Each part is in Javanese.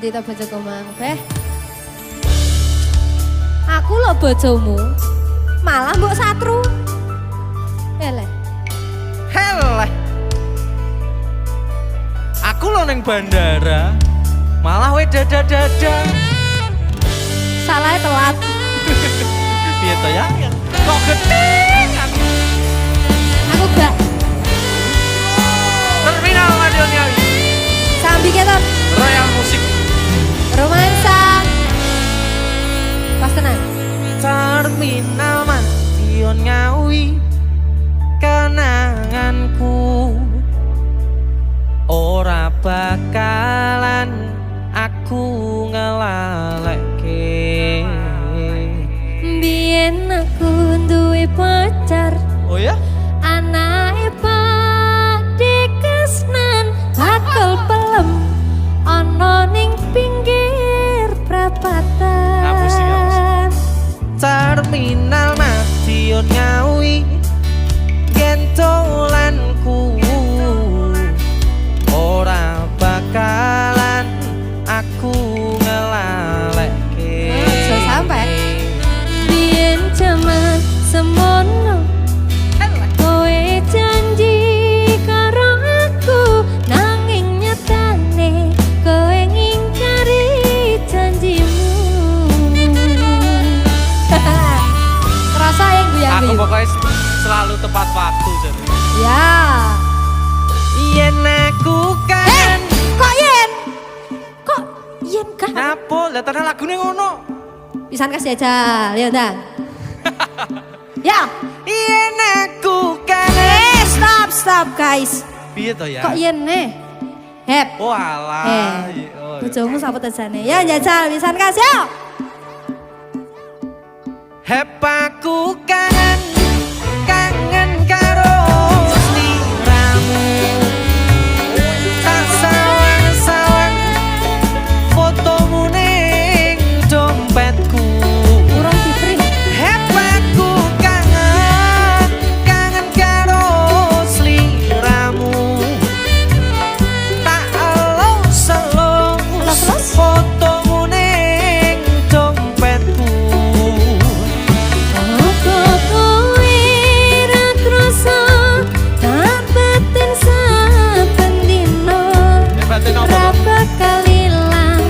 Ngendi ta bojoku mang, Beh? Aku lho bojomu. Malah mbok satru. Eleh. Heleh. Aku lho ning bandara. Malah we dada-dada. Salahnya telat. Piye to ya? Kok geting aku. Aku gak. Terminal Madiun. Sambi keton. Royal Musik. Romansa. Pas tenan. Terminal Madiun Ngawi. Kenanganku ora bakalan aku ngelalekke. Biyen aku duwe pacar. Oh ya? Anake Pak Dekesnan bakal pelem ana ning pinggir prapatan. Terminal Madiun Ngawi gentolanku ora bakalan aku ngelalekke. Aja sampai. Biyen jaman semono kowe janji karo aku, nanging nyatane kowe ngingkari janjimu. Terasa yang gue yang Aku pokoknya selalu tepat waktu jadi. ya. Yen aku kan Kok yen? Kok yen kan? napa lah tenan lagune ngono. Pisan kasih aja, lihat dah. Ya. Yen aku kan Stop guys. piye to ya? Kok yen nih? Hep. Oh alah. Oh, Bojomu sapa tejane? Ya jajal pisan kasih. Yo. Hep aku kangen karo sliramu. Tak sawang-sawang fotomu ning dompetku. Urung diprint. Hep aku kangen karo sliramu. Tak elus-elus Elus-elus? fotomu ning dompetku. Kok kowe ra krasa dapetin saben dino. Batin apa Ra to? bakal ilang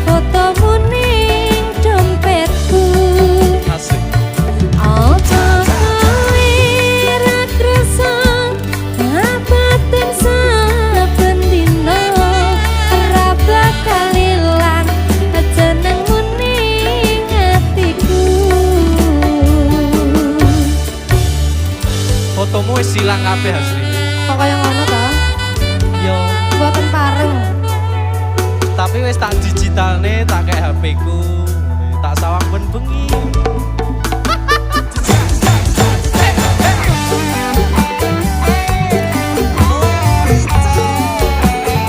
fotomu ning dompetku. Asik. Ojo kowe ra krasa dapetin saben dino. Ra bakal ilang jenengmu ning atiku. Fotomu wis ilang kabeh asli. Kok kaya ngono ta? Yo, Buatan pareng. tapi wis tak digitalne tak kayak HP ku. Tak sawang ben bengi.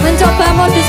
Mencoba modus